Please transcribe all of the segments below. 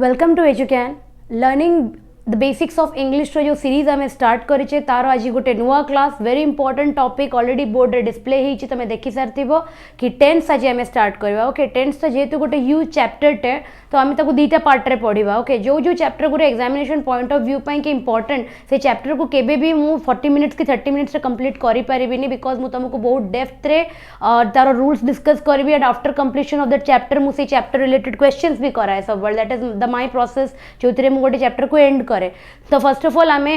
Welcome to Educan learning the basics of English जो सीरीज आम स्टार्ट करेचे तार आज गोटे नुआ class very important topic already board रे डिस्प्ले होती तुम देखी सारी कि टेन्स आज आम स्टार्ट करवा ओके टेन्स तो जेहेतु गोटे ह्यूज चैप्टर टे तो आम ताको दुईटा पार्ट रे पढ़ा ओके जो जो चैप्टर गोटे एग्जामिनेशन पॉइंट ऑफ व्यू कि इंपोर्टेंट से चैप्टर को केबे भी मु 40 मिनिट्स कि 30 मिनिट्स कंप्लीट करि परिबिनी बिकॉज मु तुमको बहुत डेप्थ रे तार रूल्स डिस्कस करी and after completion of that chapter मु से चैप्टर रिलेटेड क्वेश्चंस भी कराए सब that is the my process जो मु गोटे चैप्टर को एंड करे। तो फर्स्ट ऑफ ऑल आम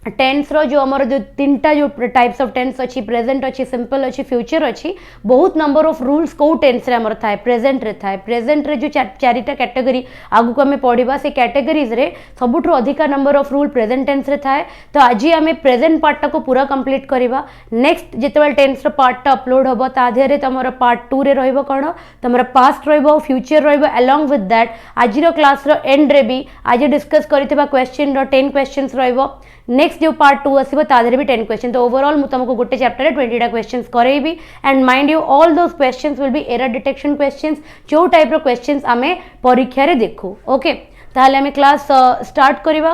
टेन्स जो आमर जो तीनटा जो टाइप्स ऑफ टेन्स अच्छी प्रेजेंट अच्छी सिंपल अच्छी फ्यूचर अच्छी बहुत नंबर ऑफ रूल्स कौ टेन्स रे आमर थाए प्रेजेंट रे थाए प्रेजेंट रे जो चारिटा कैटेगरी आगु को आम पढ़ा से कैटेगरीज रे सबुठु अधिका number of rule present tense रे थाए। तो आज आम प्रेजेंट पार्ट को पूरा कंप्लीट करवा नेक्स्ट जिते टेन्स पार्ट अपलोड हम ताधे तुम पार्ट 2 रे रहिबो कौन तुम पास्ट रहिबो फ्यूचर रहिबो अलोंग विथ दैट आज क्लास रो एंड रे भी आज डिस्कस करथिबा क्वेश्चन रो 10 क्वेश्चंस रहिबो नेक्स्ट जो पार्ट 2 आसो तादे भी 10 क्वेश्चन। तो ओवरऑल मुझे तुमको गोटे चैप्टर 20टा क्वेश्चंस करेबी and mind you all those questions will be error detection questions जो टाइप रो क्वेश्चंस आमे परीक्षा रे देखू ओके ताहले आमे क्लास स्टार्ट करबा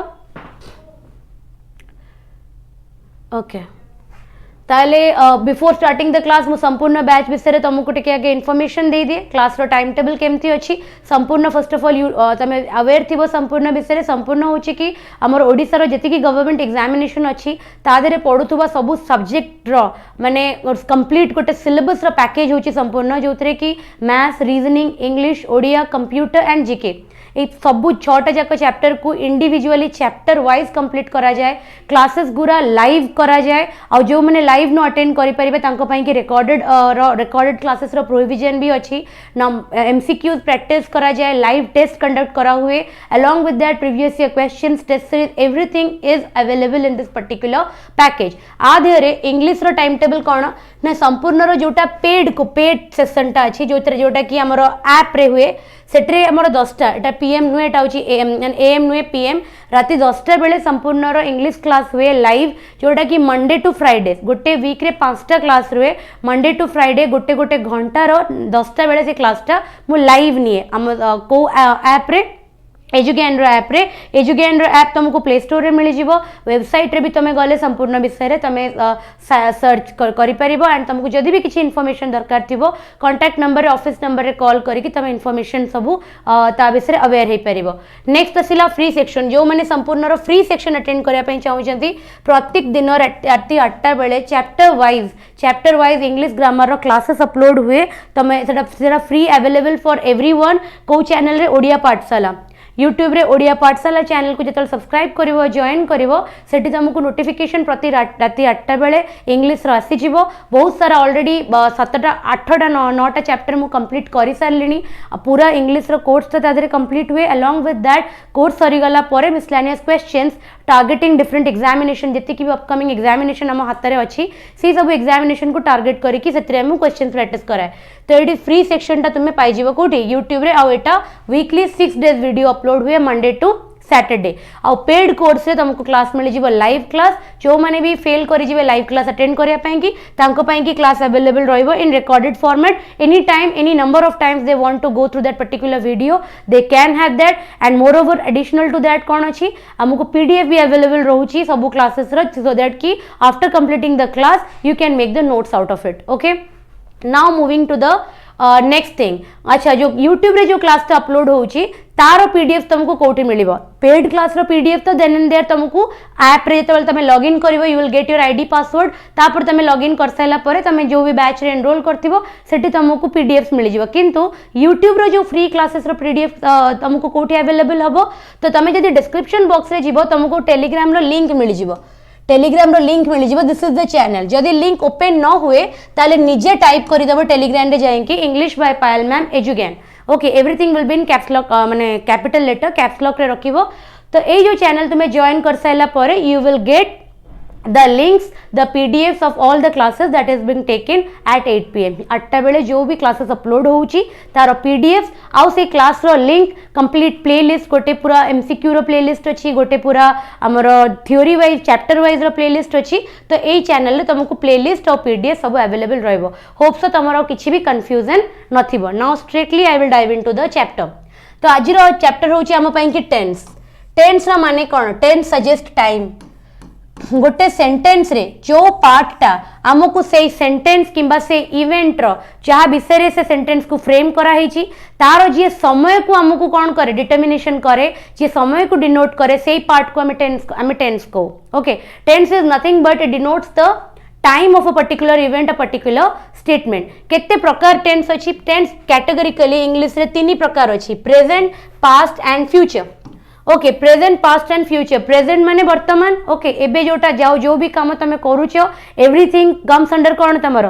ओके ताले बिफोर स्टार्टिंग द क्लास मु संपूर्ण बैच विषय तुमको टिके आगे इन्फॉर्मेशन दे दिए क्लास रो टाइम टेबल केमती अच्छी संपूर्ण फर्स्ट ऑफ ऑल तमे अवेयर थिबो संपूर्ण विषय संपूर्ण होची कि हमर ओडिसा रो जति कि गवर्नमेंट एग्जामिनेशन अच्छी तादरे पढुथुबा सब सब्जेक्ट रो माने कंप्लीट गोटे सिलेबस रो पैकेज होची संपूर्ण जोतरे कि maths reasoning English Odia computer and GK ये सबू 6टा जाक चैप्टर को इंडिविजुअली चैप्टर वाइज कंप्लीट करा जाए क्लासेस गुरा लाइव करा जाए और जो मैंने लाइव न अटेंड करि परिबे तांको पई कि रिकॉर्डेड क्लासेस रो प्रोविजन भी अच्छी एमसीक्यूज प्रैक्टिस करा जाए लाइव टेस्ट कंडक्ट करा हुए along with that previous year questions test series everything is available in this particular package. आधे इंग्लिश रो टाइम टेबल कौन ना संपूर्ण रो जोटा पेड सेक्शनटा अच्छी जोटा कि हमर ऐप रे हुए सेट्रे हमर 10टा एटा पीएम नुए एटा होची एएम नुए पीएम राति 10टा बेले संपूर्ण रो इंग्लिश क्लास हुए लाइव जोटा कि मंडे टू फ्राइडे गोटे वीक रे 5टा क्लास रुए मंडे टू फ्राइडे गोटे गोटे घंटा रो 10टा बेले से क्लासटा मु लाइव निए हम को ऐप रे एजुगैन ऐप रे एजुगैन ऐप तुमको प्ले स्टोर रे मिल जिवो वेबसाइट रे भी तुम गले संपूर्ण विषय रे तुम सर्च करि परिबो एंड तुमको जदि भी किछि इन्फॉर्मेशन दरकार थिबो कांटेक्ट नंबर ऑफिस नंबर रे कॉल करी कि तुम इन्फॉर्मेशन सबु ता विषय रे अवेयर हे परिबो। नेक्स्ट असिला फ्री सेक्शन जो माने संपूर्ण रो फ्री सेक्शन अटेंड करिया पई चाहउचंती प्रत्येक दिन राति 8टा बेले चैप्टर वाइज इंग्लिश ग्रामर रो क्लासेस अपलोड हुए तुम सेटा फ्री अवेलेबल फॉर एवरीवन को चैनल रे ओडिया पाठशाला यूट्यूब रे ओडिया पाठशाला चैनल को जो सब्सक्राइब करिवो जॉइन करिवो सेठी तुमको नोटिफिकेशन प्रति राति 8टा बेले इंग्लिश रो आसी जिवो बहुत सारा ऑलरेडी 7टा 8टा 9टा चैप्टर मु कंप्लीट करि सारलिनी पूरा इंग्लिश रो कोर्स तादरे कंप्लीट हुए अलोंग विथ दैट कोर्स सरी गला परे miscellaneous questions targeting different examination जति कि अपकमिंग एग्जामिनेशन हम हाथ रे अछि से सब एग्जामिनेशन को टार्गेट करी कि सेतरे हम क्वेश्चन प्रैक्टिस कराए। तो ये फ्री सेक्शन टा तुम्हें पाई जीवो कोठी यूट्यूब रे आउ एटा वीकली 6 डेज वीडियो अपलोड हुए मंडे टू सैटरडे आउ पेड कोर्स रे तुमको क्लास मिल जीवो लाइव क्लास जो माने भी फेल करि जीवे लाइव क्लास अटेंड करिया पई कि तांको पई कि क्लास अवेलेबल रहइबो in recorded format any time any number of times they want to go through that particular video they can have that and moreover additional to that कोन अछि हमको पीडीएफ भी अवेलेबल रहउची सब classes रो so that कि after completing the class you can make the notes out of it okay. Now moving to the next thing अच्छा जो यूट्यूब रे जो क्लास तो अपलोड होउची तार पीडीएफ तुमको कोठी मिलिबो पेड क्लास रो पीडीएफ तो देन एंड देयर तुमको ऐप रे जेतबेल तमे लॉगिन करिवो you will get your ID password तापर तमे लॉगिन कर साइला परे तमे जो भी बैच रे एनरोल करथिबो सेठी तुमको पीडीएफ मिल जिवो किंतु यूट्यूब रो जो फ्री क्लासेस रो पीडीएफ तुमको कोठी अवेलेबल हबो तो तमे जदी डिस्क्रिप्शन बॉक्स रे जिवो तुमको टेलीग्राम रो लिंक मिल जिवो टेलीग्राम रो लिंक मिल जिवो दिस इज द चैनल जदी लिंक ओपन न हुए ताले निजे टाइप करि दबो टेलीग्राम रे जाय कि इंग्लिश बाय पायल मैम एजुगैन okay everything will be in caps lock माने कैपिटल लेटर कैप्स लॉक रे रखिबो। तो ए जो चैनल तुम्हें जॉइन कर साइला परे you will gate the links the pdfs of all the classes that is being taken at 8 pm 8टा बेले जो भी क्लासेस अपलोड होउची तार पीडीएफ आउ से क्लास रो लिंक कंप्लीट प्लेलिस्ट गोटे पूरा एमसीक्यू रो प्लेलिस्ट अछि गोटे पूरा हमर थ्योरी वाइज चैप्टर वाइज रो प्लेलिस्ट अछि। तो एई चैनल रे तुमको प्लेलिस्ट और पीडीएफ सब अवेलेबल रहइबो होप सो तमरो किछि भी कंफ्यूजन नथिबो। Now straightly I will dive into the chapter. तो आज चैप्टर हूँ आम कि टेन्स टेन्स माने कौन टेन्स सजेस्ट टाइम गोटे सेंटेंस रे जो पार्टा आमको से सेंटेंस किंबा से इवेंट रो जहाँ विषय से सेंटेंस को फ्रेम कराई तार जी समय को आमको कौन करे डिटर्मिनेशन करे जी समय को डिनोट करे से पार्ट को आम टेन्स को okay tense is nothing but it denotes the time of a particular event a particular statement केते प्रकार टेन्स अछि टेन्स कैटेगोरिकली इंग्लिश रे तीन प्रकार अछि present past and future okay present past and future present माने वर्तमान ओके एबे जोटा जाओ जो भी काम तमे करूछो एवरीथिंग कम्स अंडर कोन तमरो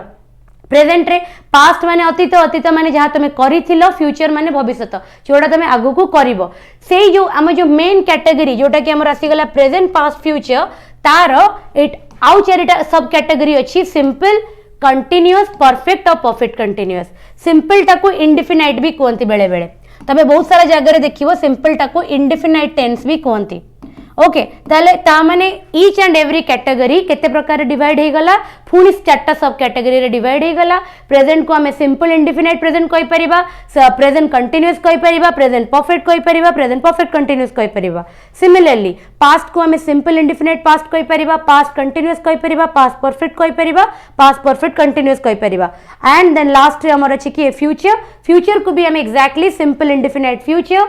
प्रेजेंट रे पास्ट माने अतीत अतीत माने जहाँ तुम करिथिलो फ्यूचर माने भविष्यत जोटा तुम आगु को करिवो से जो आम जो मेन कैटेगरी जोटा कि हमर आसी गला प्रेजेंट पास्ट फ्यूचर तार इट आउ चारिटा सब कैटेगरी अछि सिंपल कंटीन्यूअस परफेक्ट और परफेक्ट कंटीन्यूअस सिंपल टाको इंडिफिनाइट भी कहती बेले बेले तबे बहुत सारा जगह देखिवो सिंपल टाको इंडिफिनाइट टेंस भी कहती ओके ताले ता माने ईच एंड एवरी कैटेगरी केते प्रकार डिवाइड हे गला पुनी चारटा सब कैटेगरी रे डिवाइड हे गला प्रेजेंट को हमें सिंपल इंडिफिनाइट प्रेजेंट कहि परिबा प्रेजेंट कंटीन्यूअस कहि परिबा प्रेजेंट परफेक्ट कहि परिबा प्रेजेंट परफेक्ट कंटीन्यूअस कहि परिबा सिमिलरली पास्ट को हमें सिंपल इंडिफिनाइट पास्ट कहि परिबा पास्ट कंटीन्यूअस कहि परिबा पास्ट परफेक्ट कहि परिबा पास्ट परफेक्ट कंटीन्यूअस कहि परिबा एंड देन लास्ट रे हमर अछि कि फ्यूचर फ्यूचर को भी हमें exactly simple indefinite future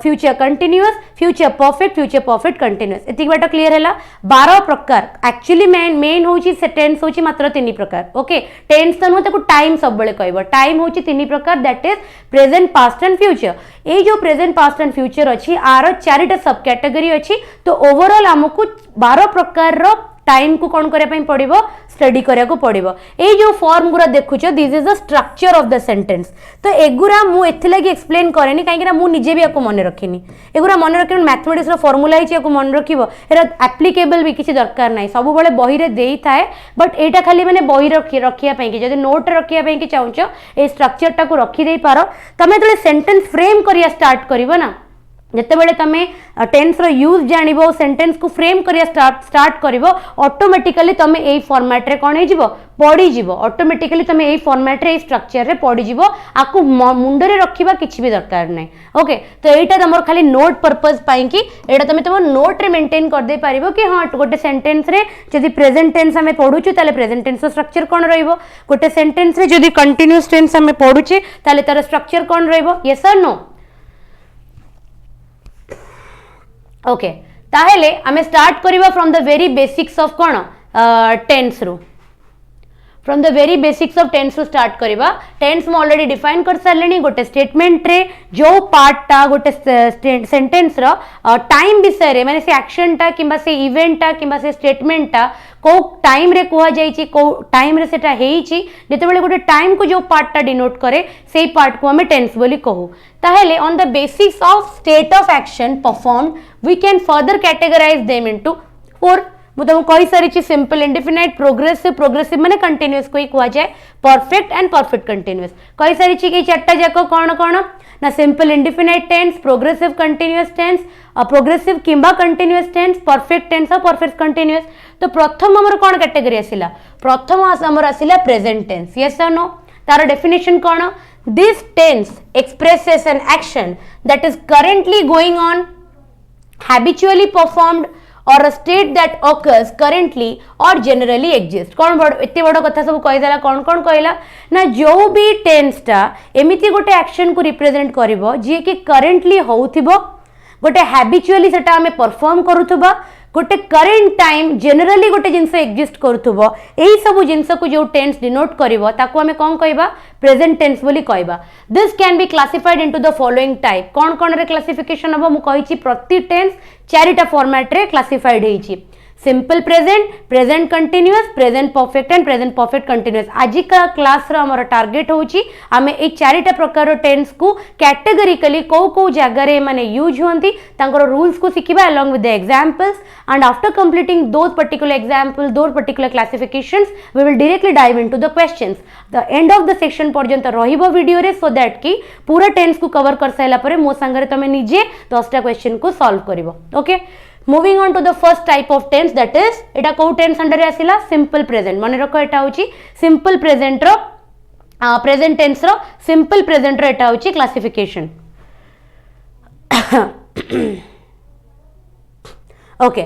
future continuous future perfect continuous एतिक बाटा क्लियर हैला 12 प्रकार एक्चुअली मेन होची से टेंस होची मात्र 3 प्रकार ओके टेंस तो ताको टाइम सब बेले कहबो टाइम होची 3 प्रकार that is present past and future ए जो प्रेजेंट पास्ट एंड फ्यूचर अछि आरो चारिटा सब कैटेगरी अछि तो ओवरऑल हमकु 12 प्रकार रो टाइम को कौन करने पड़ो स्टडी करा पड़ो ये जो फॉर्म गुरा देखुच this is the structure of the sentence तो एगुरा मुझे एक्सप्लेन करेनि कहीं मुझे भी आपको मन रखिनी एगुरा मन रख मैथमेटिक्स फॉर्मूला ही मन रखिबो एरा एप्लीकेबल भी किसी दरकार नहीं सब बड़े बही रे देई थाए बट एटा खाली माने बही रखिया कि जदि नोट रखिया कि चाहूच ए स्ट्रक्चर टाको रखी दे पारो तमे तले सेंटेंस फ्रेम करिया स्टार्ट करिवो ना जितेबाला तुम टेन्स रो यूज जानिबो सेंटेंस को फ्रेम करिया स्टार्ट करिवो ऑटोमेटिकली तुम एई फॉर्मेट रे कोन हेजिवो पड़ी जिवो ऑटोमेटिकली तुम एई फॉर्मेट रे स्ट्रक्चर रे पड़ी जिवो आकु मुंड रे रखिबा किछि भी दरकार नै ओके तो एटा तमर खाली नोट पर्पस पाई कि एटा तुम नोट रे मेंटेन कर दे पारिबो कि हां गोटे सेंटेंस रे जदि प्रेजेंट टेंस हमें पढुछु ताले प्रेजेंट टेंस रो स्ट्रक्चर कोन रहइबो गोटे सेंटेंस रे जदि कंटीन्यूअस टेंस हमें पढुचे ताले तार स्ट्रक्चर कोन रहइबो यस और नो ओके ताहेले आमे स्टार्ट करिबा from the very basics of कोन टेंस रो from the very basics of tense रो स्टार्ट करिबा टेंस में ऑलरेडी डिफाइन कर सारलेनी गोटे स्टेटमेंट रे जो पार्ट टा गोटे सेंटेंस रो टाइम विषय रे माने से एक्शन टा किबा से इवेंट टा किबा से स्टेटमेंट टा को टाइम रे कुआ जाईची को टाइम रे सेटा हेईची जेते बेले गोटे टाइम को जो पार्ट टा डिनोट करे सेही पार्ट को हमें टेंस बोली कहू ताहेले on the basis of state of action performed we can further categorize them into 4 तुमको कही सारी सिंपल इंडिफिनाइट प्रोग्रेसिव प्रोग्रेसिव माने कंटीन्यूअस को ही कहा जाए परफेक्ट एंड परफेक्ट कंटीन्यूअस कही सारी कि चारटा जाक कौन कौन ना simple indefinite tense progressive continuous tense progressive किंबा कंटीन्यूअस टेंस परफेक्ट टेंस और परफेक्ट कंटीन्यूअस तो प्रथम हमर कौन कैटेगरी आसिला प्रथम हमर आसिला प्रेजेंट टेंस यस और नो तार डेफिनेशन कौन this tense expresses an action that is currently going on habitually performed or a state that occurs currently or generally exists कौन एते बड़ कथा सब कहि देला कौन कौन कहला ना जो भी टेंस टा एमिति गोटे एक्शन को रिप्रेजेंट करिवो जे कि करेंटली होउथिबो गोटे हैबिचुअली सेटा हमें परफॉर्म करूथबा गोटे करेंट टाइम जनरली गोटे जिनस एक्जिस्ट करूथबो एही सब जिनस को जो टेंस डिनोट करिवो ताको हमें कोन कहबा प्रेजेंट टेंस बोली कहबा this can be classified into the following type कौन कौन रे क्लासिफिकेशन हबो मु कहिछि प्रति टेंस चारिटा फॉर्मेट रे क्लासिफाइड हेछि simple present present continuous present perfect and present perfect continuous आज का क्लास रो हमर टार्गेट होछि आमे ए चारिटा प्रकार टेंस को कैटेगोरिकली को जगह रे माने यूज होंती तांकर रूल्स को सिखिबा along with the examples and after completing those particular examples those particular classifications we will directly dive into the questions the end of the section पर्यंत रहिबो वीडियो रे so that कि पूरा टेंस को cover कर साइला परे मो संगरे तमे निजे 10टा क्वेश्चन को सॉल्व करिवो okay moving on to the first type of tense that is एटा को टेंस अंडर आसिला सिंपल प्रेजेंट माने रखो एटा होची सिंपल प्रेजेंट रो प्रेजेंट टेंस रो सिंपल प्रेजेंट रो एटा होची क्लासिफिकेशन ओके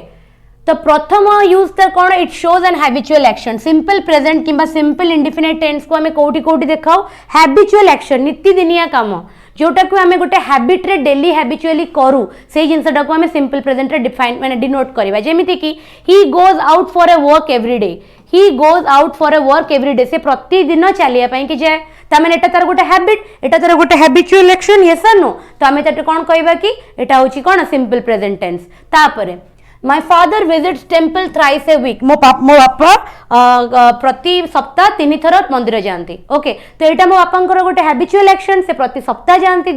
तो प्रथम यूज तो कौन it shows an habitual action simple present किंबा सिंपल इंडिफिनाइट टेंस को आमे कोठी कोठी देखाओ हैबिचुअल एक्शन नित्यदिनिया काम जोटा को आमे गोटे हैबिट रे डेली हैबिचुअली करू से जिंसटा को आमे सिंपल प्रेजेंट रे डिफाइन माने डिनोट करबा जेमिति कि he goes out for a work every day he goes out for a work every day से प्रतिदिन चलिया पई कि जाए तामें एटा तार गोटे हैबिट एटा तार गोटे हैबिचुअल एक्शन यस और नो तो आमे ताटे कोन कहबा कि एटा होची कोन सिंपल प्रेजेंट टेंस तापरे my father visits temple thrice a week मो बापा प्रति सप्ताह 3 थर मंदिर जाती ओके तो यहाँ मो बापा गोटे हैबिचुअल एक्शन से प्रति सप्ताह जाती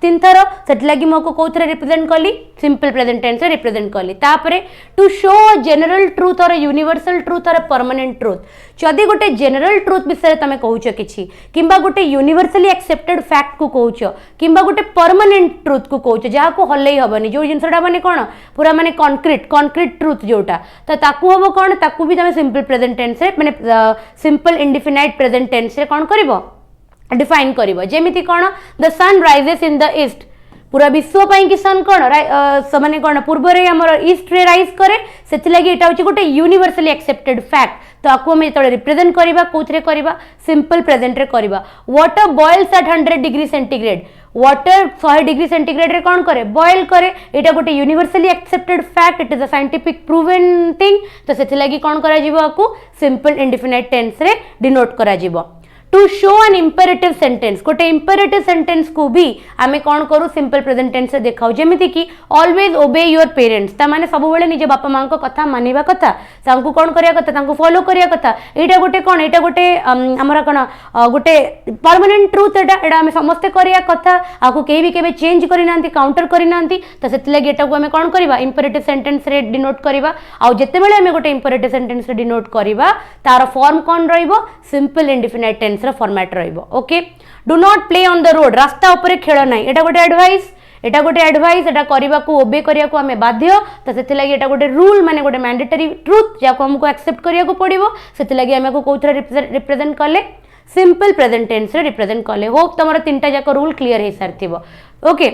3 थर से लगी मो कौन रिप्रेजेंट कली सिंपल प्रेजेंट टेंस से रिप्रेजेंट कली तापरे to show a general truth or universal truth or permanent truth जदि गोटे जनरल ट्रूथ विषय तुम कहूच कि किंबा गोटे यूनिवर्सली एक्सेप्टेड फैक्ट को कहूच किंबा गोटे परमानेंट ट्रूथ को कहूच जहाँ को हल्ले हेनी जो जिनसा माने कौन पूरा माने कॉन्क्रीट ट्रूथ जोटा तो ताकू हम कौन ताकू भी तुम सिंपल प्रेजेंट टेंस रे माने सिंपल इंडिफिनाइट प्रेजेंट टेंस रे कौन करिवो डिफाइन करिवो जेमिति कौन the sun rises in the east पूरा विश्व पाई कि सन कौन माने कौन पूर्व रे हमर ईस्ट रे राइज करे सेति लागि एटा होची गोटे यूनिवर्सली एक्सेप्टेड फैक्ट तो आपको हम जो रिप्रेजेंट करवा कौन करवा सिंपल प्रेजेंट रे करवा water boils at 100 degree centigrade water 100 degree centigrade रे कौन करे बॉयल करे एटा गोटे universally accepted fact it is a scientific proven thing तो सेति लागि कौन करा जिवो आपको सिंपल इंडिफिनाइट टेंस रे डिनोट करा जिवो to show an imperative sentence गोटे इंपेरेटिव सेंटेंस को भी आमे कौन करू सिंपल प्रेजेंट टेंस से देखाऊ जेमिति कि ऑलवेज ओबे योर पेरेंट्स ता माने सब बेले निज बापा मां को कथा मानिबा कथा तांको कौन करिया कथा तांको फॉलो करिया कथा एटा गोटे कौन एटा गोटे हमरा कौन गोटे परमानेंट ट्रूथ एटा आमे समस्त करिया कथा आको केही भी केबे चेंज करि नांती काउंटर करि नांती तो सेति लागि एटा को आमे कौन करबा इंपेरेटिव सेंटेंस रे डिनोट करबा आ जते बेले आमे गोटे इंपेरेटिव सेंटेंस रे डिनोट करबा तार फॉर्म कौन रहइबो सिंपल इंडिफिनाइट टेंस फॉर्मेट रहिबो okay do not play on the road रास्ता ऊपर खेल नाही एटा गोटे एडवाइस एटा करबा को ओबे करिया को हमें बाध्य तो सेति लागि एटा गोटे रूल माने गोटे मैंडेटरी ट्रूथ जाको हमको एक्सेप्ट करिया को पड़िबो सेति लागि हमें को कोथरे रिप्रेजेंट करले सिंपल प्रेजेंट टेंस रे रिप्रेजेंट करले होप तमरा तीनटा जाको रूल क्लियर हे सारथिबो ओके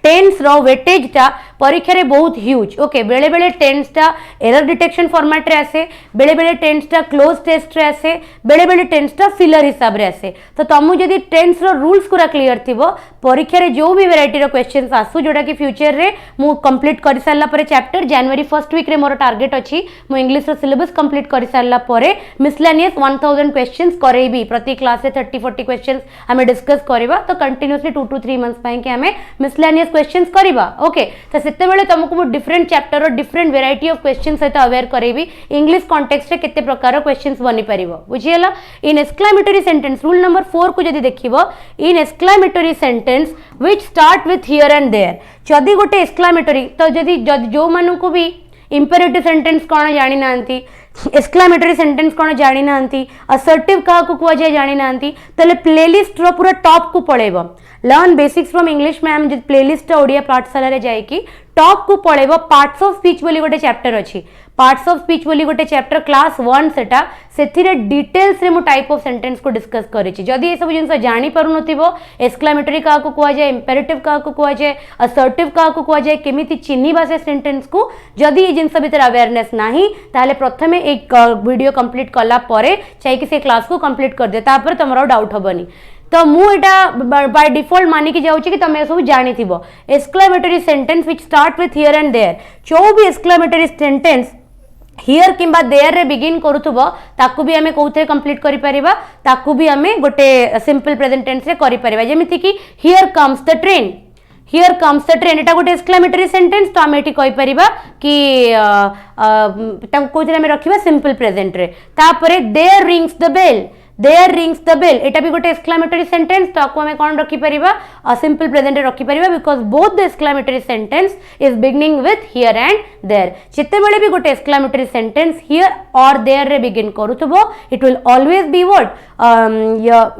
टेंस रो वेटेज टा परीक्षा रे बहुत ह्यूज ओके बेले बेले टेंस टा एरर डिटेक्शन फॉर्मेट रे आसे बेले बेले टेंस टा क्लोज टेस्ट रे आसे बेले बेले टेंस टा फिलर हिसाब रे आसे तो तुम जदी टेंस रो रूल्स पूरा क्लियर थिबो परीक्षा रे जो भी वैरायटी रो क्वेश्चंस आसु जोटा कि फ्यूचर रे मु कंप्लीट करि सारला परे चैप्टर जनवरी फर्स्ट वीक रे मोर टारगेट अछि मु इंग्लिश रो सिलेबस कंप्लीट करि सारला परे मिसलेनियस 1000 क्वेश्चंस करेबी प्रति क्लास रे 30-40 क्वेश्चंस हमें डिस्कस करबा तो कंटीन्यूअसली 2 to 3 मंथ्स पई के हमें मिसलेनियस क्वेश्चंस करबा ओके तो सेते बेले तुमको डिफरेंट चैप्टर और डिफरेंट वैरायटी ऑफ क्वेश्चंस सहित अवेयर करेबी इंग्लिश कॉन्टेक्स्ट रे केते प्रकार क्वेश्चंस बनी परिबो बुझियला in exclamatory sentence rule number 4 को जदी देखिबो in exclamatory sentence which start with here and there जदी गोटे एक्सक्लेमेटरी तो जदी जो मानु को भी इंपेरेटिव सेंटेंस कौन जानी नांती एक्सक्लेमेटरी सेंटेंस कौन जानी नांती असर्टिव का को कुआ जाय जानी नांती तले प्लेलिस्ट रो पूरा टॉप को पळेबो learn basics from English ma'am जो प्लेलिस्ट ओडिया पाठशाला रे जाय कि टॉप को पळेबो पार्ट्स ऑफ स्पीच बोली गोटे चैप्टर अछि पार्ट्स ऑफ स्पीच बोली गोटे चैप्टर क्लास 1 सेटा सेथिरे डिटेल्स रे मु टाइप ऑफ सेंटेंस को डिस्कस करिछि जदी ए सब जिंस जानि परु नथिबो एक्सक्लेमेटरी का को कुआ जाय इंपेरेटिव का को कुआ जाय असर्टिव का को कुआ जाय केमिति चिन्हिबा से सेंटेंस को जदी ए जिंस भीतर अवेयरनेस नाही ताले प्रथमे एक वीडियो कंप्लीट कला परे चाहि कि से क्लास को कंप्लीट कर दे तापर तमरो डाउट हबनी तो मु एटा बाय डिफॉल्ट मानी कि जाउछि कि तमे सब जानि थिबो exclamatory sentence which start with here and there जो भी एक्सक्लेमेटरी सेंटेंस हियर किंबा देयर रे बिगिन करूथबो ताकू भी हमें कोउथे कंप्लीट करि परिबा ताकू भी हमें गोटे सिंपल प्रेजेंट टेंस रे करि परिबा जेमिति कि here comes the train here comes the train एटा गोटे एक्सक्लेमेटरी सेंटेंस तो हमें एटी कहि परिबा कि ताकू कोउथे हमें रखिबा सिंपल प्रेजेंट रे तापरे there rings the bell there rings the bell एटा भी गोटे एक्सक्लेमेटरी सेंटेंस तो आपको हमें कौन रखी परिबा सिंपल प्रेजेंट रखी परिबा because both the exclamatory sentence is beginning with here and there जिते बेले भी गोटे एक्सक्लेमेटरी सेंटेंस हियर और देयर रे बिगिन करूथबो it will always be what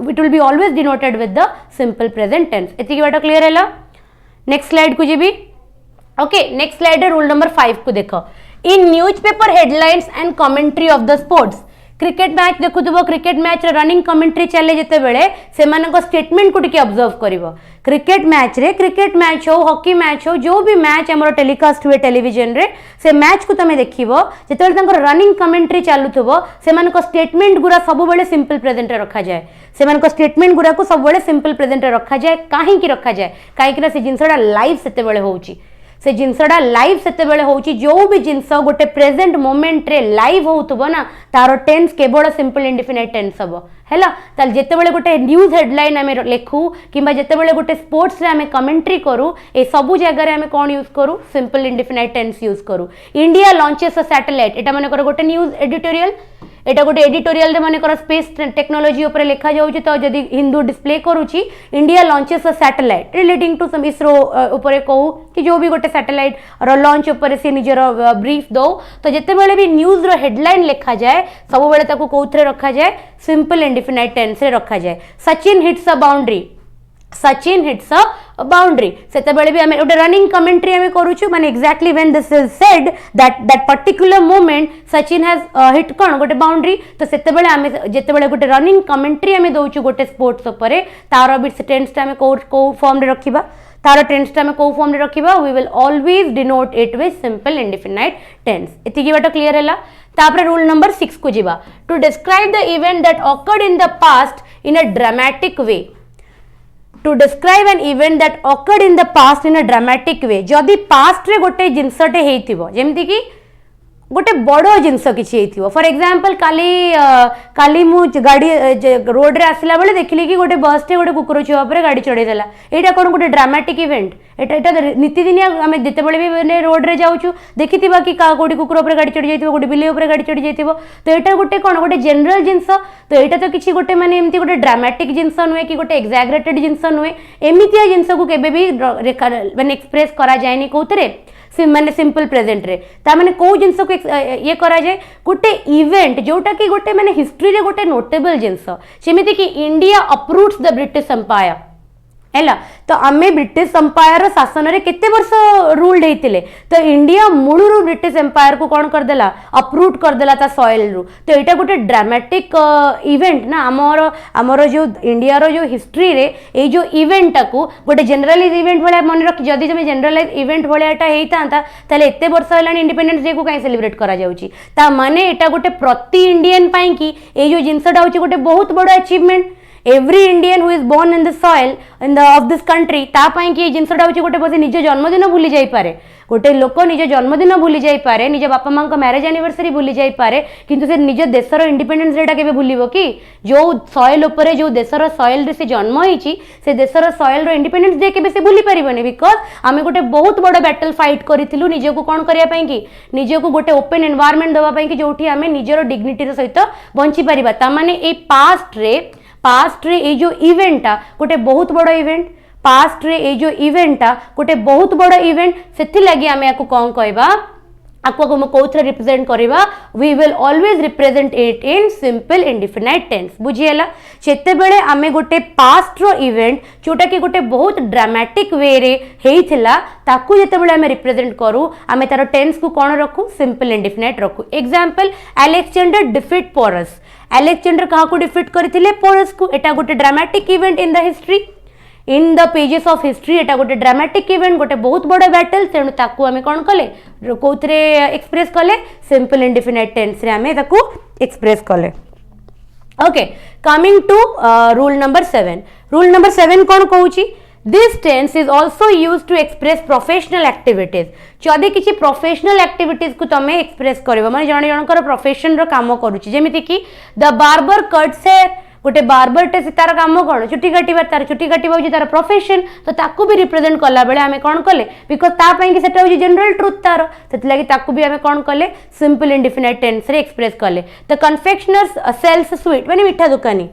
it will be always denoted with the simple present tense एति बाटा clear हैला नेक्स्ट स्लाइड को जीबी okay next slide rule number 5 को देखो in newspaper headlines and commentary of the sports cricket match देखुव cricket match running commentary चले जिते बेले से स्टेटमेंट को टिके ऑब्जर्व करिवो क्रिकेट मैच हो हॉकी मैच हो जो भी मैच हमर टेलीकास्ट हुए टेलीविजन रे से मैच को तमे देखिवो जेते बेले रनिंग कमेंट्री चालुथबो से स्टेटमेंट गुरा सब बेले सिंपल प्रेजेंट रे रखा जाए से स्टेटमेंट गुरा को सब बेले सिंपल प्रेजेंट रे रखा जाए काहे की रखा जाए काहे से जिनसडा लाइव सेते बेले होउची से जिनसडा लाइव सेते बेले होउची जो भी जिनस गोटे प्रेजेंट मोमेंट रे लाइव होउतबो ना तारो टेंस केवल सिंपल इंडिफिनाइट टेंस हबो हैला ताल जेते बेले गोटे न्यूज हेडलाइन आमे लेखु किबा जेते बेले गोटे स्पोर्ट्स रे आमे कमेंट्री करू ए सबु जगह रे आमे कोन यूज करू सिंपल इंडिफिनाइट टेंस यूज करू इंडिया लॉन्चेस अ सैटेलाइट एटा माने गोटे न्यूज एडिटोरियल एटा गोटे एडिटोरियल रे माने स्पेस टेक्नोलॉजी ऊपर लिखा जाउची तो जदी हिंदू डिस्प्ले करूची India launches a satellite relating to some ISRO ऊपर कहू कि जो भी गोटे सैटेलाइट रो लॉन्च ऊपर से निजर ब्रीफ दो तो जेते बेले भी न्यूज रो हेडलाइन लिखा जाए सब बेले ताको कोथरे रखा जाए सिंपल इंडिफिनाइट टेंस रे रखा जाए Sachin hits a boundary Sachin hits a boundary सेते बेले भी हमें गोटे रनिंग कमेंट्री हमें करूछु माने exactly when this is said that particular moment Sachin has hit कोन गोटे बाउंड्री तो सेते बेले हमें जेते बेले गोटे रनिंग कमेंट्री हमें दोछु गोटे स्पोर्ट्स ऊपर तार भी टेंस हमें को फॉर्म रे रखिबा तार टेंस हमें को फॉर्म रे रखिबा we will always denote it with simple indefinite tense एतिकी बात क्लियर हैला तापर रूल नंबर 6 को जीवा to describe the event that occurred in the past in a dramatic way to describe an event that occurred in the past in a dramatic way जदि past रे गोटे जिनसटे हेइथिबो जेमति कि गोटे बड़ जिनस किसी फॉर एग्जांपल काली मु गाड़ी रोड रे आसला बेले देखिली कि गोटे बस टे गोटे कुकुर छुआ पर गाड़ी चढ़ई देला एटा कोन गोटे ड्रामेटिक इवेंट एटा नीतिदिनिया आम जिते भी रोड रे जाऊँ देखिथिबा कि गोटे कुकुर पर गाड़ी चढ़ी जाइथिबो गोटे बिल्ली पर गाड़ी चढ़ी जाइथिबो तो एटा गोटे कोन गोटे जनरल जिनस तो एटा तो किसी गोटे माने एमती गोटे ड्रामेटिक जिनस नुहे कि गोटे एक्साग्रेटेड जिनस नुहे एमितिया जिनस को केबे भी माने एक्सप्रेस करा जायनी कोथरे माने सिंपल प्रेजेंट रे ता माने को जिनस को ये करा जाए गोटे इवेंट जोटा कि गोटे माने हिस्ट्री रे गोटे नोटेबल जिनस जेमिति कि India approves the British empire हैला तो आमे ब्रिटिश एम्पायर शासन रे केते वर्ष रूल देइतिले तो इंडिया मूलरू ब्रिटिश एम्पायर को कोन कर देला अप्रूव कर देला ता सॉइल रू तो एटा गोटे ड्रामेटिक इवेंट ना हमर जो इंडिया रो जो हिस्ट्री रे ए जो इवेंट को गोटे जनरलाइज इवेंट भले मन रख जदी जमे जनरलाइज इवेंट भले एटा हेइतांता ताले एते वर्ष हलानी इंडिपेंडेंस डे को काई सेलिब्रेट करा जाउची ता माने एटा गोटे प्रति इंडियन पाई कि ए जो जिंसडा होची गोटे बहुत बड़ achievement every Indian who is born in the soil in the of this country ता पाई कि जिनसडा होची गोटे बसे निज जन्मदिन भूली जाई पारे गोटे लोक निज जन्मदिन भूली जाई पारे निज बापा मां को मैरिज एनिवर्सरी भूली जाई पारे किंतु से निज देशर इंडिपेंडेंस डेटा केबे भूलिबो कि जो सॉइल ऊपर जो देशर सॉइल रे से जन्म होईची से देशर सॉइल रो इंडिपेंडेंस डे केबे से भूली परिबने बिकॉज आमे गोटे बहुत बड़ बैटल फाइट करिथिलु निज को कोन करिया पई कि निज को गोटे ओपन एनवायरनमेंट देबा पई कि जोठी आमे निजर डिग्निटी रे सहित बंची परिबा ता माने ए पास्ट रे ए जो इवेंटा गोटे बहुत बड़ इवेंट पास्ट रे ए जो इवेंटा गोटे बहुत बड़ इवेंट सेथि लागि आमे याको कोन कहबा आपको को कोथरे रिप्रेजेंट करबा we will always represent it in simple indefinite tense बुझियला जेते बेले आमे गोटे पास्ट रो इवेंट जोटा कि गोटे बहुत ड्रामेटिक वे रे हेइथिला ताकू जेते बेले आमे रिप्रेजेंट करू आमे तार टेंस को कोन रखू सिंपल इंडिफिनाइट रखू example Alexander defeat Porus Alexander कहा को डिफीट करथिले पोरस को एटा गोटे dramatic event in the history in the pages of history एटा गोटे ड्रामेटिक इवेंट गोटे बहुत बड़ बैटल तेणु ताकू आमे कोन कले कोथरे एक्सप्रेस कले सिंपल इंडिफिनाइट टेंस रे आमे ताकू एक्सप्रेस कले okay coming to rule number 7 कोन कहूची this tense is also use to express professional activities जदि किसी प्रोफेशनल एक्टिविटीज को तमे एक्सप्रेस करबो माने जण जणकर प्रोफेशन रो काम करूची जेमिति कि द बार्बर कट्स हेयर गोटे बार्बर टे तार काम कौन चुटी काटिबार तार चुटी काटिबा होची तार प्रोफेशन तो ताकू भी रिप्रेजेंट कला बेले आमे कोन कले बिकॉज ता पई कि सेटा होची जनरल ट्रुथ तार सेति लागि ताकू भी आमे कोन कले सिंपल इंडिफिनाइट टेंस रे एक्सप्रेस कले द कन्फेक्शनर्स सेल्स स्वीट माने मिठा दुकानी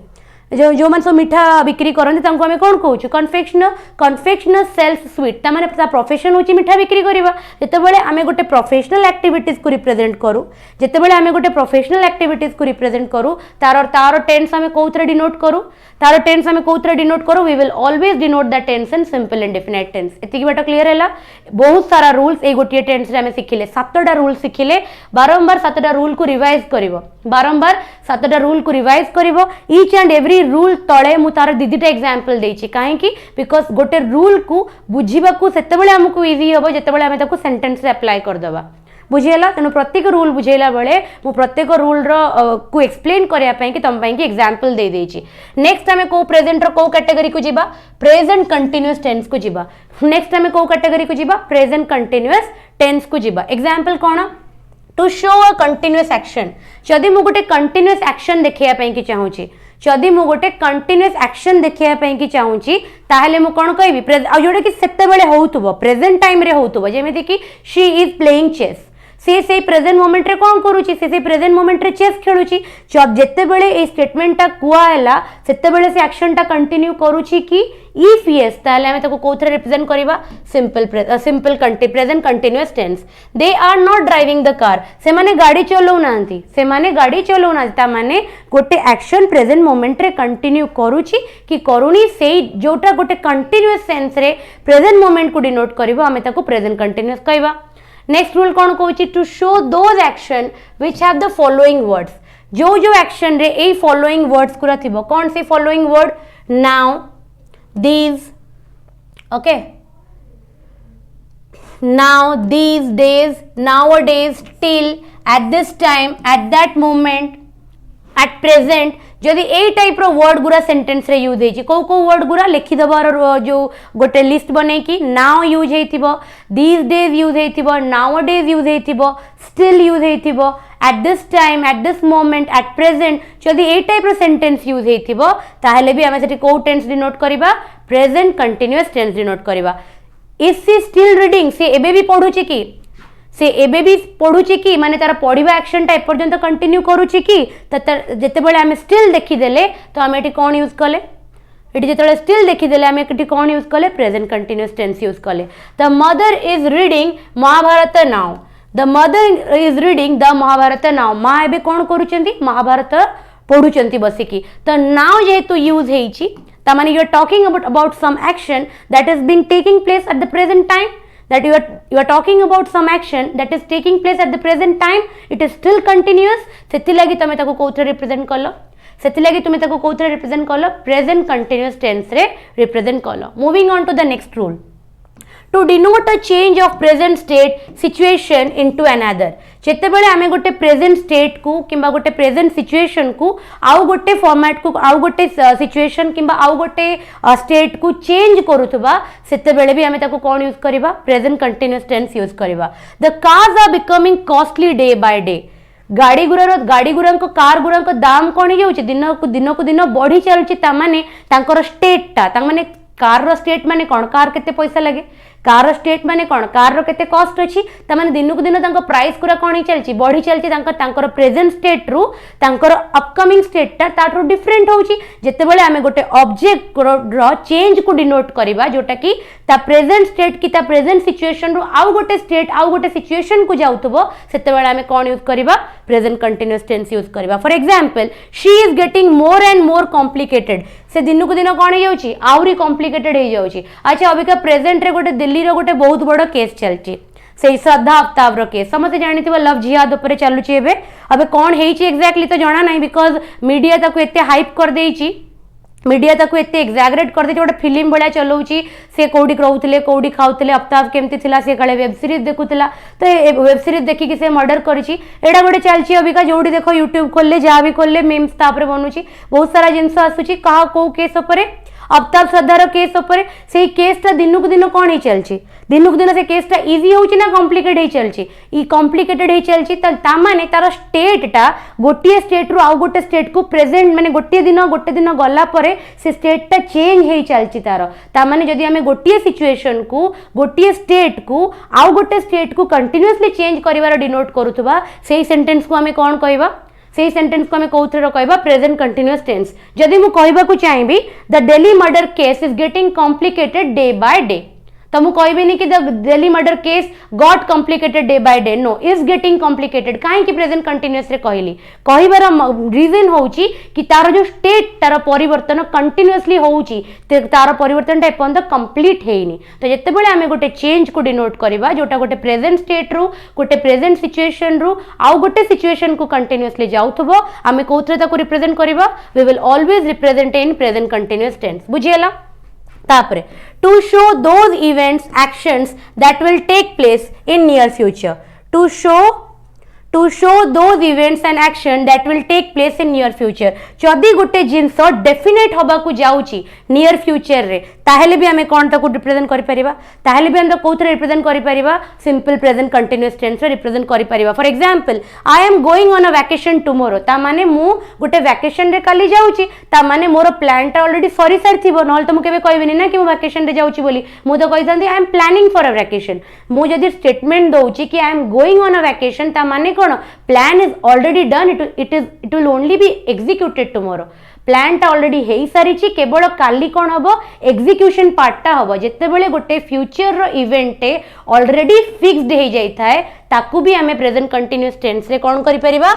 जो मैंने सब मिठा बिक्री करते आम कौन कहूँ कन्फेक्शनर कन्फेक्शनर सेल्स स्वीट तार प्रोफेशन हूँ मिठा बिक्री करवा जितेबाला आम गोटे प्रोफेशनल एक्टिविटीज को रिप्रेजेंट करूँ जितेबाला आम गोटे प्रोफेशनल एक्टिविटीज को रिप्रेजेंट करूँ तार तार टेन्स आम कौन डिनोट करूँ तार टेन्स आम कौन डिनोट करूँ we will always denote the tense in simple indefinite tense एतिक बाट क्लियर है बहुत सारा रूल्स ये गोटे टेन्स रे आम शिखिले 7टा रूल शिखिले बारंबार 7टा रूल को रिवाइज करिवो बारंबार 7टा रूल को रिवाइज करिवो ईच एंड एवरी रूल तळे मु तार दीदीटा एग्जांपल देछि काहे कि बिकॉज गोटे रूल को बुझीबा को सेतेबेले हमकु इजी हबो जेतेबेले हम ताको सेंटेंस रे अप्लाई कर दबा बुझेला तेणु प्रत्येक रूल बुझेला बेले मु प्रत्येक रूल को एक्सप्लेन करिया पई कि तुम पई कि एग्जांपल दे देछि नेक्स्ट हमें को प्रेजेंट रो को कैटेगरी को जिबा प्रेजेंट कंटीन्यूअस टेंस को जिबा नेक्स्ट हमें को कैटेगरी को जिबा प्रेजेंट कंटीन्यूअस टेंस को जिबा एग्जांपल कोन to show a continuous action जदि मु गोटे कंटीन्यूअस एक्शन देखिया पई कि चाहूची जदि मु गोटे कंटीन्यूअस एक्शन देखिया पई कि चाहूची ताहले मु कोन कहबी आ जोडे कि सेते बेले होउतबो प्रेजेंट टाइम रे होउतबो जेमिति कि शी इज प्लेइंग चेस से प्रेजेंट मोमेंट रे कौन करूची से प्रेजेंट मोमेंट रे चेस खेलुची जब जेते बेले ए स्टेटमेंट टा कुआला सेते बेले से एक्शन टा कंटिन्यू करूची कि इफ यस ताले हमें ताको कोथरे रिप्रेजेंट करिबा simple present continuous tense they are not driving the car से माने गाड़ी चलाउ नांती से माने गाड़ी चलाउ ना ता माने गोटे एक्शन प्रेजेंट मोमेंट रे कंटिन्यू करूची कि करूनी से जोटा गोटे कंटीन्यूअस सेंस रे प्रेजेंट मोमेंट को डिनोट करिबा हमें ताको प्रेजेंट कंटीन्यूअस कहबा नेक्स्ट रूल कौन कहूँ to show those actions which have the following words जो एक्शन रे ए फॉलोइंग वर्ड्स पूरा थिबो कौन से following word now these okay now these days nowadays till at this time at that moment at present जदि ए टाइप रो वर्ड गुरा सेंटेंस रे यूज हेछि को वर्ड गुरा लिखि दबार जो गोटे लिस्ट बनै कि नाउ यूज हेथिबो दीज डेज यूज हेथिबो नाउअडेज यूज हेथिबो स्टिल यूज हेथिबो at this time at this moment at present जदि ए टाइप रो सेंटेंस यूज हेथिबो ताहले भी हमें सेठी को टेंस डिनोट करिबा प्रेजेंट कंटीन्यूअस टेंस डिनोट करिबा इज सी स्टिल रीडिंग से एबे भी पढुची कि से एबे भी पढ़ुची कि माने तार पढ़िबा एक्शन टा एपर्यंत कंटिन्यू करूची कि जेतेबेले आमे स्टिल देखिदेले तो आमे एटी कोन यूज कले एटी जेतेबेले स्टिल देखिदेले आमे एटी कोन यूज कले प्रेजेंट कंटीन्यूअस टेंस यूज कले the mother is reading Mahabharata now the mother is reading the Mahabharata now माँ एबे कोन करूचंती महाभारत पढ़ुचंती बसिकी तो नाउ जेहेतु यूज हेछि ता माने you are talking about some action that is being taking place at the present time that you are talking about some action that is taking place at the present time it is still continuous सेति लागि तमे ताको कोथरे represent करलो सेति लागि तुमे ताको कोथरे रिप्रेजेंट करलो प्रेजेंट कंटीन्यूअस टेंस रे रिप्रेजेंट करलो moving on to the next rule to denote a change of present state situation into another जेतेबेले आमे गोटे प्रेजेंट स्टेट को किंबा गोटे प्रेजेंट सिचुएशन को आउ गोटे फॉर्मेट को आउ गोटे सिचुएशन किंबा आउ गोटे स्टेट को चेंज करूथबा सेतेबेले भी आमे ताको कोन यूज करबा प्रेजेंट कंटीन्यूअस टेंस यूज करबा the cars are becoming costly day by day गाड़ी गुरा कार गुरा दाम कौन हो दिन को दिन बढ़ी चलुची तामाने तांकर स्टेट टा तामाने कार रो स्टेट माने कौन कार केते पैसा लगे कार स्टेट माने कौन कार रो केते कॉस्ट अछि तामाने दिन को दिन तांको प्राइस गुरा कौन चलची बढ़ी चलची तांकर प्रेजेंट स्टेट रु तांकर अपकमिंग स्टेट टा ताठो डिफरेंट होची जेतेबेले आमे गोटे ऑब्जेक्ट रो चेंज को डिनोट करिबा जोटा कि ता प्रेजेंट स्टेट की ता प्रेजेंट सिचुएशन रु आउ गोटे स्टेट आउ गोटे सिचुएशन को जाउतबो सेतेबेले आमे कोन यूज करिबा प्रेजेंट कंटीन्यूअस टेंस यूज करिबा for example she is getting more and more complicated से दिन को दिन कौन हो आउरी कॉम्प्लिकेटेड हो जाउची अच्छा अबिका प्रेजेंट रे गोटे दिल्ली रो गोटे बहुत बड़ केस चलची से श्रद्धा अफ्ताब रो केस समझ जानी लव जिहाद ऊपर चलुची एबे अबे कौन हेची एग्जैक्टली तो जाना नहीं बिकॉज मीडिया ताको एते हाइप कर देची मीडिया ताको एते एग्जागरेट कर देची गोटे फिल्म भलिया चलाउची से कोडी रहउतले कोडी खाउतले अफ्ताब केमती थिला से काले वेब सीरीज देखुतला तो वेब सीरीज देखि कि से मर्डर करिची एडा गोटे चलची अबिका जोडी देखो यूट्यूब खोलले जहाँ भी खोलले मीम्स तापर बनुची बहुत सारा जिंस आसुची कहा को केस ऊपर अफ्ताब श्रद्धार केस उपर से केसटा दिन को दिन कौन चलची दिन को दिन से केसटा इजी होची ना कॉम्प्लिकेट हो चलची ई कॉम्प्लिकेटेड हो चलची ता माने तार स्टेटटा गोटे स्टेट रु आउ गोटे स्टेट को प्रेजेंट माने गोटे दिन गला परे से स्टेटटा चेंज हो चलची ता माने जदि हमें गोटे सिचुएशन को गोटे स्टेट को आउ गोटे स्टेट को कंटिन्यूअसली चेंज करिवार डिनोट करूथबा सेही सेंटेंस को हमें कौन कहबा से सेंटेंस को हमें कौथरे कहबा प्रेजेंट कंटीन्यूअस टेंस जदि मु कहबा को चाहिबी the Delhi murder case is getting complicated day by day तो मु कहबेनी कि the Delhi murder case got complicated day by day no is getting complicated काहे कि प्रेजेंट कंटीन्यूअस रे कहली कहबार रीजन होउची कि तार जो स्टेट तार परिवर्तन कंटीन्यूअसली होउची तार परिवर्तन एपर्यंत कंप्लीट हेनी तो जेते बेले आमे गोटे चेंज को डिनोट करबा जोटा गोटे प्रेजेंट स्टेट रु गोटे प्रेजेंट सिचुएशन रु आउ गोटे सिचुएशन को कंटीन्यूअसली जाउथबो आमे कोथरे ताको रिप्रेजेंट करबा we will always represent in present continuous tense बुझियला तापरे to show those events actions that will take place in near future to show those events and action that will take place in near future जदि गोटे जिनस definite होबा को जाउची near future रे ताहेले भी हमें कोन ताको रिप्रेजेंट करि परिबा ताहेले भी हम कोथरे रिप्रेजेंट करि परिबा सिंपल प्रेजेंट कंटीन्यूअस टेंस रे रिप्रेजेंट करि परिबा for example I am going on a vacation tomorrow ता माने मु गोटे वैकेशन रे काली जाउची ता माने मोर प्लान टा ऑलरेडी सरी सारथिबो नहल तो मु केबे कहबिनी ना कि मु वैकेशन रे जाउची बोली मु तो कहितंदी I am planning for a vacation मु जदि स्टेटमेंट दउची कि I am going on a vacation ता माने कोन plan is already done it will only be executed tomorrow plan टा ऑलरेडी हेई सारी केवल काली कौन हम एग्जीक्यूशन पार्टा हम जिते बड़े गोटे फ्यूचर रो इवेंट ऑलरेडी फिक्स्ड हो जाए ताकू भी आमे प्रेजेंट कंटीन्यूअस टेंस रे कौन करि परिबा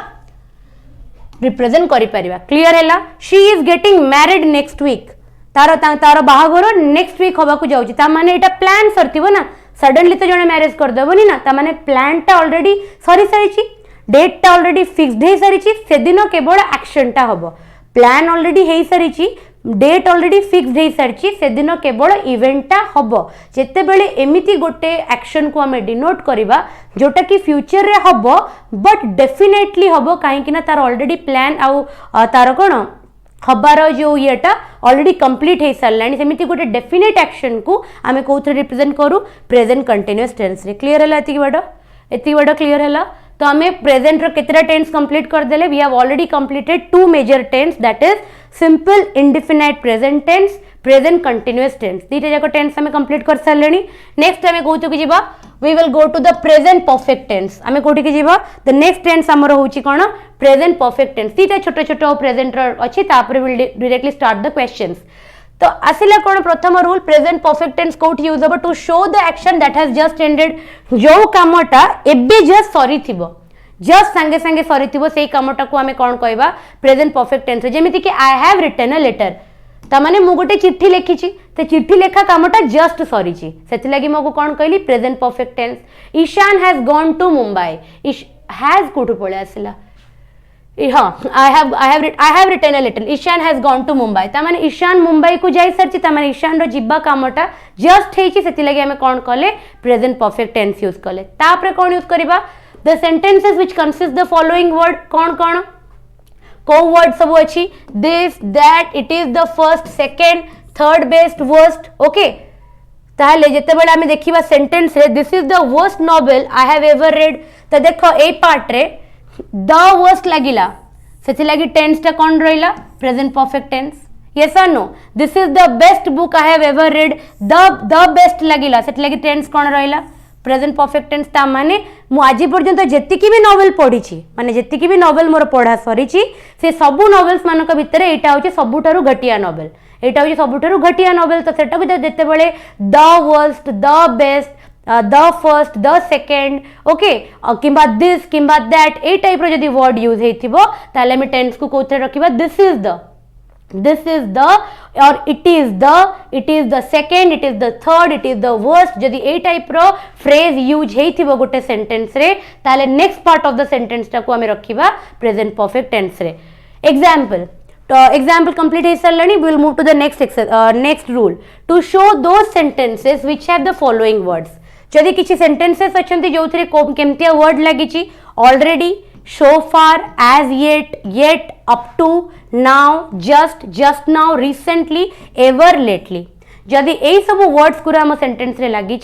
रिप्रेजेंट करि परिबा क्लियर हैला she is getting married next week तार तार बाहाघर नेक्स्ट वीक होबा को जाउची ता माने एटा प्लान सरथिबो ना सडनली तो जने मैरिज कर देबोनी ना ता माने प्लान टा ऑलरेडी सरी सारी डेट टा ऑलरेडी फिक्स्ड हो सारी से दिन केवल एक्शन टा हबो प्लान ऑलरेडी हो सारी डेट ऑलरेडी फिक्स्ड हो सारी से दिन केवल इवेंटा हम जिते बड़े एमती गोटे एक्शन को आम डिनोट करवा जोटा कि फ्यूचर रे हम बट डेफिनेटली हम कहीं तार ऑलरेडी प्लान आउ तार कौन हबार जो येटा ऑलरेडी कंप्लीट हो सारा सेमती गोटे डेफिनेट एक्शन को आम कौन रिप्रेजेंट करूँ प्रेजेंट कंटीन्यूअस टेंस रे क्लीयर है एति बड़ क्लीयर है तो हमें प्रेजेंट रो कितना टेंस कंप्लीट कर देले we have already completed two major tense that is simple indefinite present tense present continuous tense दीटा जाक टेंस हमें कंप्लीट कर सारे नेक्स्ट हमें कौन की जीवा we will go to the present perfect tense हमें कौटी की जीवा द नेक्स्ट टेंस हमर होची कोन प्रेजेंट परफेक्ट टेंस दीटा छोट छोट प्रेजेंट अछि तापर will directly start the questions तो आसिला कौन प्रथम रूल प्रेजेंट परफेक्ट टेंस कोट यूज हो to show the action that has just ended जो कामटा एबे जस्ट सरी थिबो जस्ट संगे संगे सरी थिबो सेही कामटा को हमें कौन कहबा प्रेजेंट परफेक्ट टेंस जेमिति कि I have written a letter ता माने मु गोटे चिट्ठी लिखिछि ते चिट्ठी लेखा कामटा जस्ट सरीछि सेति लागि मको कौन कहली present perfect tense Ishan has gone to Mumbai has कोठु पळे आसिला हाँ I have written a letter Ishan has gone to Mumbai ता माने ईशान मुंबई को जाई सरछि ता माने ईशान रो जिब्बा कामटा जस्ट हेछि सेति लागि हमें कोन कले प्रेजेंट परफेक्ट टेंस यूज कले तापरे कोन यूज करबा the sentences which consist the following word कोन को वर्ड सब अछि this that it is the first second third best worst okay ताहले जेते बेला हमें देखिबा सेंटेंस रे this is the worst novel I have ever read तो देखो ए पार्ट रे द वर्स्ट लगिला से लगी टेंस टा कौन रहिला प्रेजेंट परफेक्ट टेंस यस और no this is the best book I have ever read the best लगिला से लगी टेंस कौन रहिला प्रेजेंट परफेक्ट टेंस ता माने मु आज पर्यंत जेतिकी भी नोवेल पढ़ी माने जेतिकी भी नोवेल मोर पढ़ा सरी से सबु नोवेल्स मानक भितर एटा होची सबुठारु घटिया नोवेल एटा होची सबुठारु घटिया नोवेल तो सेटा को जेते बेले the worst the best the first the second okay किंबा दिस किंबा दैट ए टाइप रो जदी वर्ड यूज हेथिबो ताले हम टेंस को कोथरे रखिबा दिस इज द और it is the second it is the third it is the worst जदी ए टाइप रो फ्रेज यूज हेथिबो गोटे सेंटेंस रे ताले next part of the sentence टा को हम रखिबा प्रेजेंट परफेक्ट टेंस रे एग्जांपल तो एग्जाम्पल कंप्लीट हो सारे we will move to the next rule to show those sentences which have the following words जदि किसी सेंटेंसेस अच्छे जो थे केमतिया वर्ड लगी already so far as yet up to now just now recently ever lately जदि यही सब वर्ड्स गुरा हम सेंटेंस रे लगी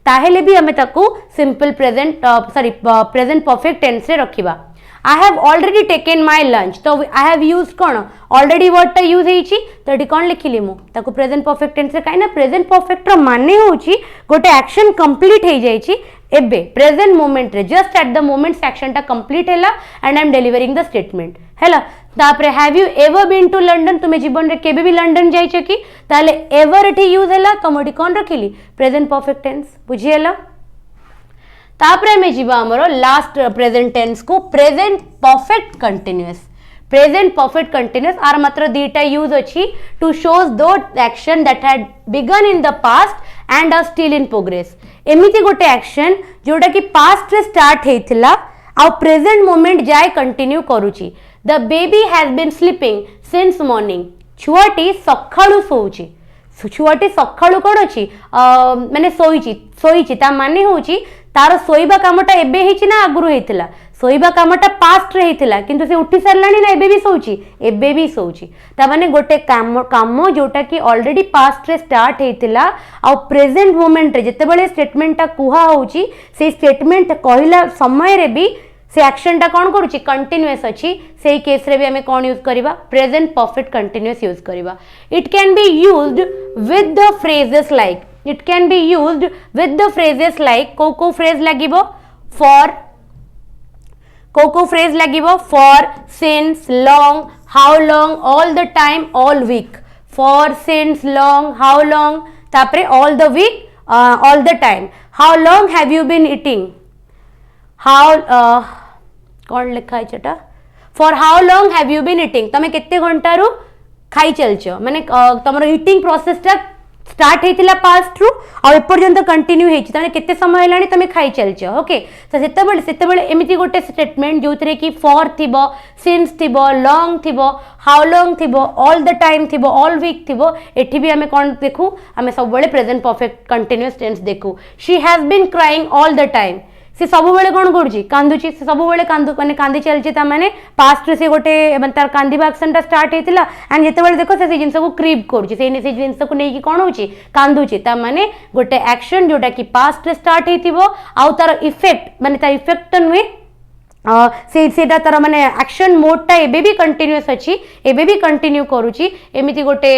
ताहेले भी हमें ताकू simple present present perfect tense रे रखिबा I have already taken my lunch तो I have used कौन ऑलरेडी वर्ड टा यूज होईची तो एटी कौन लिखिली मु ताको प्रेजेंट परफेक्ट टेंस रे काई ना प्रेजेंट परफेक्ट रो माने होची गोटे एक्शन कंप्लीट हो जाईची एबे प्रेजेंट मोमेंट रे जस्ट एट द मोमेंट से एक्शन टा कंप्लीट हैला and I am delivering the statement हैला तापरे have you ever been to London तुमे जीवन रे केबे भी लंडन जाइछ कि ताले एवर एठी यूज हैला तमोटी कोन रखिली प्रेजेंट परफेक्ट टेंस बुझी हैला तापरे में जीवा हमरो लास्ट प्रेजेंट टेंस को present perfect continuous present perfect continuous आर मात्र दीटा यूज अछि to shows two action that had begun in the past and are still in progress एमिति गोटे एक्शन जोटा कि पास्ट रे स्टार्ट हेथिला आ प्रेजेंट मोमेंट जाय कंटिन्यू करूची the baby has been sleeping since morning छुआटी सखाळु सोउची छुआटी सखाळु कोन अछि माने सोईची ता माने होची तार सोईबा कामटा एबे हेची ना आगुरु हेतिला सोईबा कामटा पास्ट रे हेतिला किंतु से उठी सरलानी ना एबे भी सोउची ता माने गोटे काम जोटा कि ऑलरेडी पास्ट रे स्टार्ट हेतिला आ प्रेजेंट मोमेंट रे जते बेले स्टेटमेंट ता कुहा होची से स्टेटमेंट कहिला समय रे भी से एक्शन टा कौन करूची कंटिन्यूअस अछि सेही केस रे भी हमें कौन यूज करिबा प्रेजेंट परफेक्ट कंटिन्यूअस यूज करिबा it can be used with the phrases like it can be used with the phrases like को phrase lagibo को phrase lagibo for since long how long all the time all week for since long how long tapre all the week all the time how long have you been eating how कौन लिखा है चटा for how long have you been eating तमे केते घंटा रु खाई चलछो माने तमरो ईटिंग प्रोसेस टा स्टार्ट हेतिला पास्ट रु और एपर्यंत कंटिन्यू हेछि तने केते समय हेलानी तमे खाई चलछ ओके तो सेतेबेले एमिति गोटे स्टेटमेंट जोतरे कि फॉर थिबो सिंस थिबो लॉन्ग थिबो हाउ लॉन्ग थिबो ऑल द टाइम थिबो ऑल वीक थिबो एठी भी हमें कोन देखु हमें सब बेले प्रेजेंट परफेक्ट कंटीन्यूअस टेंस देखु she has been crying all the time से सब बेले कौन करुची कांदुची से सब बेले कांदु माने कांदी चलची ता माने पास्ट रे से गोटे माने तार कांदीबा एक्शन ता स्टार्ट हेतिला एंड जेते बेले देखो से जिंस को क्रीप करूची से जिंस को नेकी कोन होची कांदुची ता माने गोटे एक्शन जोटा कि पास्ट रे स्टार्ट हेतिबो आ तार इफेक्ट माने तार इफेक्ट नुए सेटा तार माने एक्शन मोड टा एबे भी कंटिन्यूअस अछि एबे भी कंटिन्यू करूची एमिति गोटे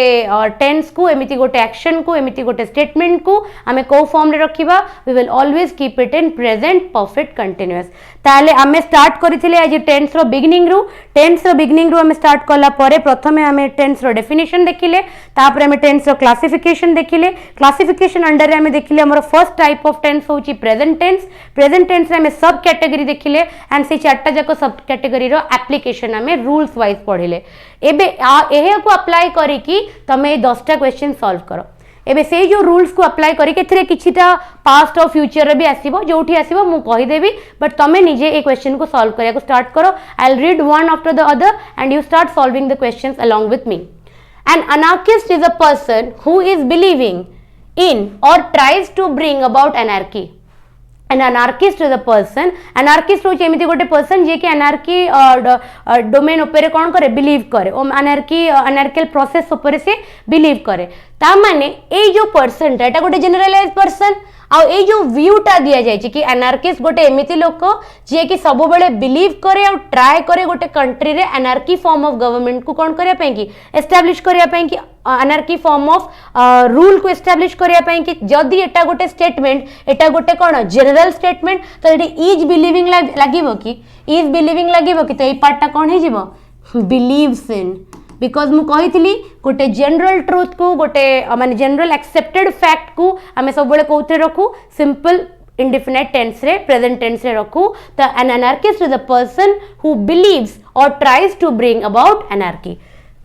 टेंस को एमिति गोटे एक्शन को एमिति गोटे स्टेटमेंट को हमें को फॉर्म रे रखिबा we will always keep it in present perfect continuous ताले हमें स्टार्ट करिथिले आज टेंस रो बिगिनिंग रो हमें स्टार्ट करला परे प्रथमे हमें टेंस रो डेफिनेशन देखिले तापर हमें टेंस रो क्लासिफिकेशन देखिले क्लासिफिकेशन अंडर रे हमें देखिले हमर फर्स्ट टाइप ऑफ टेंस होची प्रेजेंट टेंस रे हमें सब कैटेगरी देखिले एंड से चारटा जाक सब कैटेगरी रो एप्लीकेशन हमें रूल्स वाइज पढ़िले एबे एहे को अप्लाई करी कि तमे 10टा क्वेश्चन सॉल्व करो एबे से जो रूल्स को अप्लाई करी केथरे किछिटा पास्ट और फ्यूचर रे भी आसीबो जोठी आसीबो मु कहि देबी बट तमे निजे ए क्वेश्चन को सॉल्व करिया को स्टार्ट करो I will read one after the other and you start solving the questions along with me an anarchist is a person who is believing in or tries to bring about anarchy an anarchist is a person anarchist होची एमिति गोटे person जे कि anarchy domain ऊपर कोन करे believe करे ओ anarchical process ऊपर से believe करे ता माने ए जो पर्सन एटा गोटे जनरलाइज पर्सन आ ए जो व्यू टा दिया जाय कि anarchist गोटे एमिति लोक जे कि सब बेले बिलीव करे और ट्राई करे गोटे कंट्री रे anarchy फॉर्म ऑफ गवर्नमेंट को कोन करिया पई कि एस्टैब्लिश करिया पई कि anarchy फॉर्म ऑफ रूल को एस्टैब्लिश करिया पई कि जदी एटा गोटे स्टेटमेंट एटा गोटे कोन जनरल स्टेटमेंट तो एटी इज बिलीविंग लागिवो कि तो ए पार्ट टा कोन हे जिवो बिलीव्स इन बिकॉज मु कही गोटे जनरल ट्रुथ को गोटे माने जनरल एक्सेप्टेड फैक्ट को आमे सब बेले कोथे रखू सिंपल indefinite टेंस रे प्रेजेंट टेंस रे रखू तो an anarchist is a person who believes or tries to bring about anarchy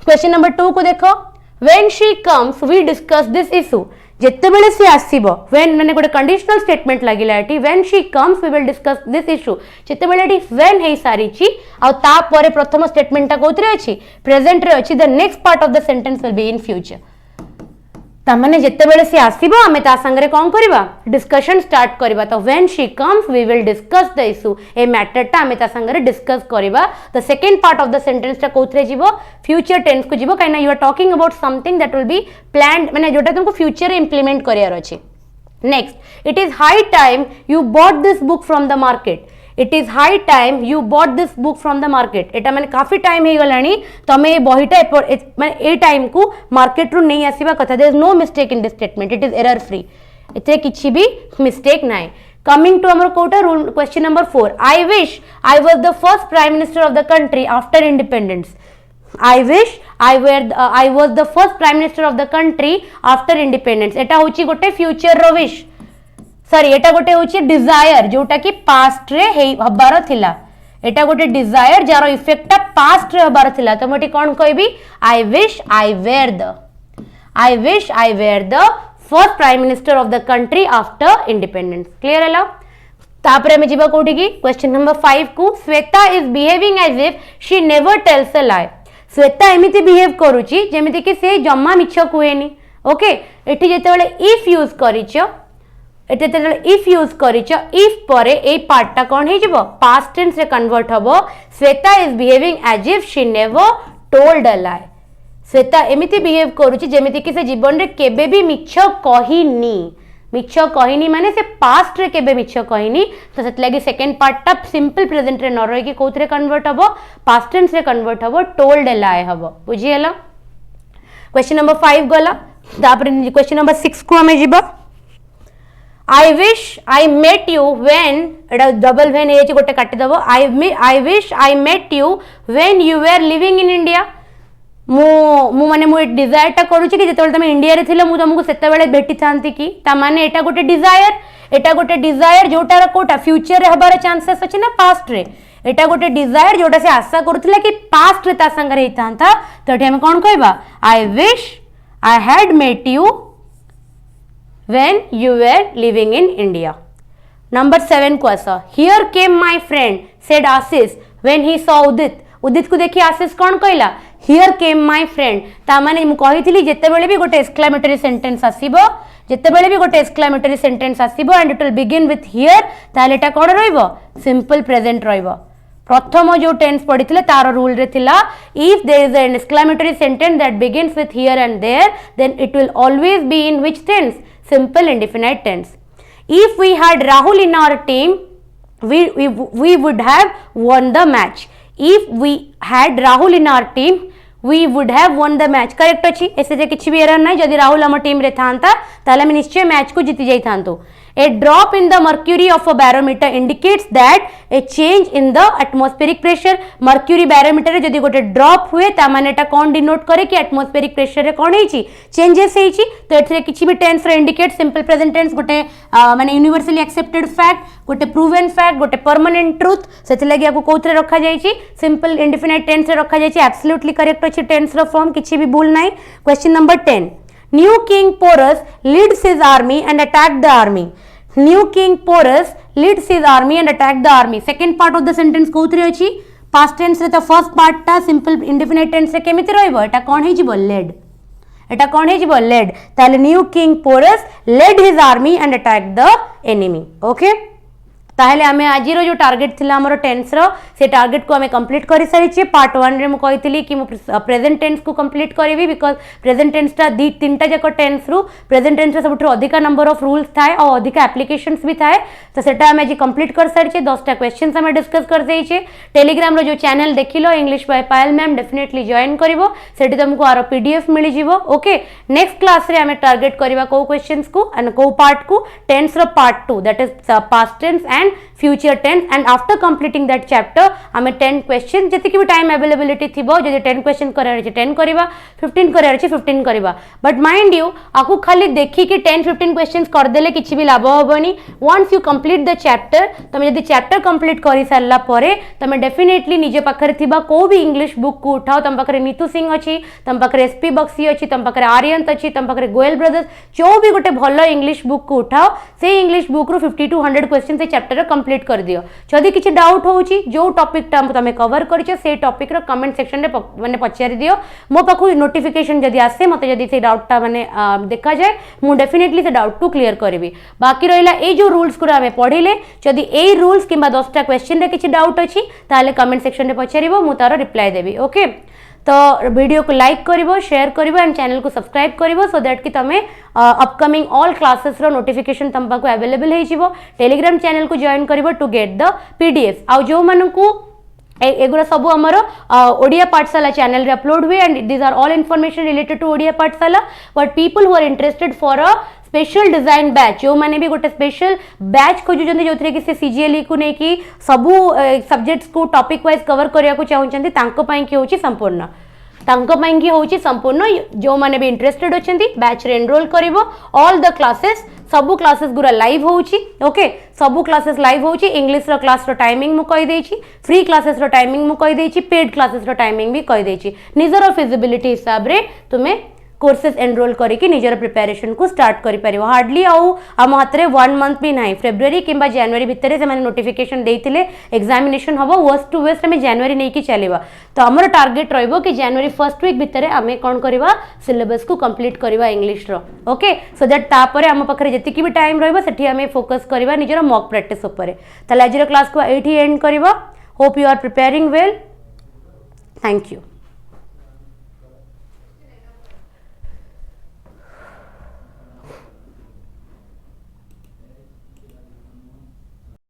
question number 2 को देखो when she comes we discuss this issue जेते बेले से आसीबो when माने गोटे कंडीशनल स्टेटमेंट लागिला eighty when she comes we will discuss this issue जेते बेले एटी when हे सारीची आ ता परे प्रथम स्टेटमेंट ता कोथरे अछि प्रेजेंट रे अछि the next part of the sentence will be in future ता माने जेते बेले से आसीबो हमें ता संगरे कोन करबा डिस्कशन स्टार्ट करबा तो when she comes we will discuss the issue ए मैटर ता हमें ता संगरे डिस्कस करबा the second part of the sentence ता कोथरे जीवो फ्यूचर टेंस को जीवो काइना you are talking about something that will be planned माने जोटा तुमको फ्यूचर रे इंप्लीमेंट करियार अछि next it is high time you bought this book from the market it is high time you bought this book from the market एटा माने काफी time हे गलानी तमे बहिटा माने ए टाइम को मार्केट रु नहीं आसीबा कथा there is no mistake in this statement it is error free एते किछि भी मिस्टेक नाइ कमिंग टू आमर कोटा rule question number 4 I wish I was the first prime minister of the country after independence I wish I was the first prime minister of the country after independence एटा होची गोटे future रो wish sorry एटा गोटे होची Dzire जोटा कि past रे हबार थिला एटा गोटे डिजायर जार इफेक्ट पास्ट रे हबार थिला तो मोटी कोन कहबी I wish I were the first prime minister of the country after independence clear हैला तापरे में जीवा कोठी की क्वेश्चन नंबर 5 को Shweta is behaving as if she never tells a lie Shweta एमिति बिहेव करूची जेमिति कि से जम्मा मिछ कुएनी ओके एठी जेतेबेले इफ यूज करिचो एठी जेतेबेले इफ यूज करिचो इफ परे ए पार्टटा कोन हे जिवो पास्ट टेंस रे कन्वर्ट हबो Shweta is behaving as if she never told a lie Shweta एमिति बिहेव करूची जेमिति कि से जीवन रे केबे भी मिछ कहिनी माने से पास्ट रे केबे मिछ कहिनी तो सेत लागि सेकंड पार्टटा सिंपल प्रेजेंट रे न रही कि कोथरे कन्वर्ट हबो पास्ट टेंस रे कन्वर्ट हबो टोल्ड अ लाई हबो बुझी हला क्वेश्चन नंबर 5 गला तापर क्वेश्चन नंबर 6 को हमें जिबा I wish I met you when एटा डबल व्हेन एच गोटे काटि दबो I wish I met you when you were living in India मु माने मु डिजायर टा करूची कि जेतेबेले तुम इंडिया रे थिलो मु तुमको सेतेबेले भेटी थांती कि ता माने एटा गोटे डिजायर जोटार कोटा फ्यूचर रे हबार चांसेस अछि ना पास्ट रे एटा गोटे डिजायर जोटा से आशा करूथिला कि पास्ट रे ता संग रे हितांता तो एठी हम कोन कहबा I wish I had met you when you were living in India number 7 को आसा here came my friend said Ashish when he saw Udit को देखि आशीष कोन कहला हियर केम माय फ्रेंड ता माने मु कहिथिली जेतेबेले भी गोटे एक्सक्लेमेटरी सेंटेंस आसीबो जेतेबेले भी गोटे एक्सक्लेमेटरी सेंटेंस आसीबो and it will begin with here ताले एटा कोन रहइबो सिंपल प्रेजेंट रहइबो प्रथम जो टेंस पढिथिले तार रूल रे थिला if there is an exclamatory sentence that begins with here and there then it will always be in which tense simple indefinite tense if we had Rahul in our team we would have won the match if we had Rahul in our team we would have won the match correct अछि ऐसे जे किछि भी error नै जदि राहुल हम team रे थांता ताले हम निश्चय मैच को जीति जाई थांतो a drop in the mercury of a barometer indicates that a change in the atmospheric pressure mercury barometer रे जदि गोटे ड्रॉप हुए ता माने एटा कोन डिनोट करे कि atmospheric pressure रे कोन हेची चेंजेस हेची तो एथरे किछि भी टेंस रे इंडिकेट सिंपल प्रेजेंट टेंस गोटे माने यूनिवर्सली एक्सेप्टेड फैक्ट गोटे प्रूवन फैक्ट गोटे परमानेंट ट्रुथ सेति लागि आको कोथरे रखा जाईची सिंपल इंडेफिनाइट टेंस रे रखा जाईची एब्सोल्युटली करेक्ट अछि टेंस रो फॉर्म किछि भी भूल नै question number 10 New King Porus leads his army and attacked the army. New King Porus leads his army and attacked the army. Second part of the sentence कोथरे अछि past tense रे तो first part ता simple indefinite tense रे केमिति रहइबो एटा कोन हे जिवो led एटा कोन हे जिवो led ताले New King Porus led his army and attacked the enemy. Okay ताहले आमे आजिर जो टार्गेट थिला हमर टेंस रो से टार्गेट को हमें कंप्लीट करि सारी छे पार्ट 1 रे मु कहितली कि मु प्रेजेंट टेंस को कंप्लीट करबी बिकॉज़ प्रेजेंट टेंस ता दी तीनटा जक टेंस रु प्रेजेंट टेंस रे सबठु अधिक नंबर ऑफ रूल्स थाए और अधिक एप्लीकेशंस भी थाए तो सेटा हमें जी कंप्लीट कर सारी छे 10टा क्वेश्चंस हमें डिस्कस कर देई छे टेलीग्राम रो जो चैनल देखिलो English by Payal ma'am definitely join करिवो सेठी तुमको आरो पीडीएफ मिली जीवो ओके नेक्स्ट क्लास रे हमें टारगेट करबा को क्वेश्चंस को एंड को पार्ट को टेंस रो part 2 that is past tense and future tense and after completing that chapter हमें 10 question जति कि भी टाइम अवेलेबिलिटी थिबो जदि 10 question करे अछि 10 करिबा 15 करे अछि 15 करिबा बट माइंड यू आकु खाली देखि कि 10 15 क्वेश्चंस कर देले किछि भी लाभ होबनी once you complete the chapter तमे जदि चैप्टर कंप्लीट करि सारला परे तमे डेफिनेटली निजे पाखरे थिबा को भी इंग्लिश बुक को उठाओ तम पाखरे नीतू सिंह अछि तम पाखरे एसपी बक्सी अछि तम पाखरे आर्यंत अछि तम पाखरे गोयल ब्रदर्स जो भी गोटे भलो इंग्लिश बुक को उठाओ से इंग्लिश बुक रो 50 to 100 क्वेश्चन से चैप्टर कंप्लीट कर दियो जदि किछि डाउट होउची जो टॉपिक टा तमे कवर करिछो से टॉपिक रो कमेंट सेक्शन रे माने पचारि दियो मो पाखु नोटिफिकेशन जदि आसे मते जदि से डाउट टा माने देखा जाय मु डेफिनेटली से डाउट टू क्लियर करबी बाकी रहिला ए जो रूल्स को हमें पढिले जदि ए रूल्स किबा 10टा क्वेश्चन रे किछि डाउट अछि ताले कमेंट सेक्शन रे पचारिबो मु तारो रिप्लाई देबी ओके तो वीडियो को लाइक करिवो शेयर करिवो एंड चैनल को सब्सक्राइब करिवो सो दैट कि तमे अपकमिंग ऑल क्लासेस रो नोटिफिकेशन तम पाको अवेलेबल हे जिवो टेलीग्राम चैनल को जॉइन करिवो टू गेट द पीडीएफ आ जो मानकू एगुरा सब हमर ओडिया पाठशाला चैनल रे अपलोड हुए and these are all information related to Odia Pathshala but people who are interested for a special design batch जो मैंने भी गोटे स्पेशल बैच खोजुଛନ୍ତି जोथिरे कि से सीजीएलई को नै कि सबु सब्जेक्ट्स को टॉपिक वाइज कवर करिया को चाहुଛନ୍ତି तांको पई कि होची संपूर्ण तांको पई कि होची संपूर्ण जो माने भी इंटरेस्टेड अछंती बैच रे एनरोल करिवो ऑल द क्लासेस सबु क्लासेस गुरा लाइव होची ओके सबु क्लासेस लाइव होची इंग्लिश रो क्लास रो टाइमिंग मु कहि देछि फ्री क्लासेस रो टाइमिंग मु कहि देछि पेड क्लासेस रो टाइमिंग भी कहि देछि निजर फिजिबिलिटी हिसाब रे तुमे कोर्सेस एनरोल करके निजर प्रिपरेशन को स्टार्ट करि परिवो हार्डली आम हाथ में 1 मंथ भी ना फेब्रुआरी किंबा जनवरी भितर से मैंने नोटिफिकेशन देते एग्जामिनेशन हम वर्स्ट टू वेस्ट में जनवरी नहीं कि चलवा तो आमर टार्गेट रहिबो कि जनवरी फर्स्ट वीक भितर आम कौन करवा सिलेबस को कंप्लीट करवा इंग्लिश रो ओके सो दैट तापर आम पाखे जी भी टाइम रहिबो सेठी आम फोकस करवा निजर मॉक प्रैक्टिस उपर ताले आज क्लास को एठी एंड करवा hope you are preparing well thank you.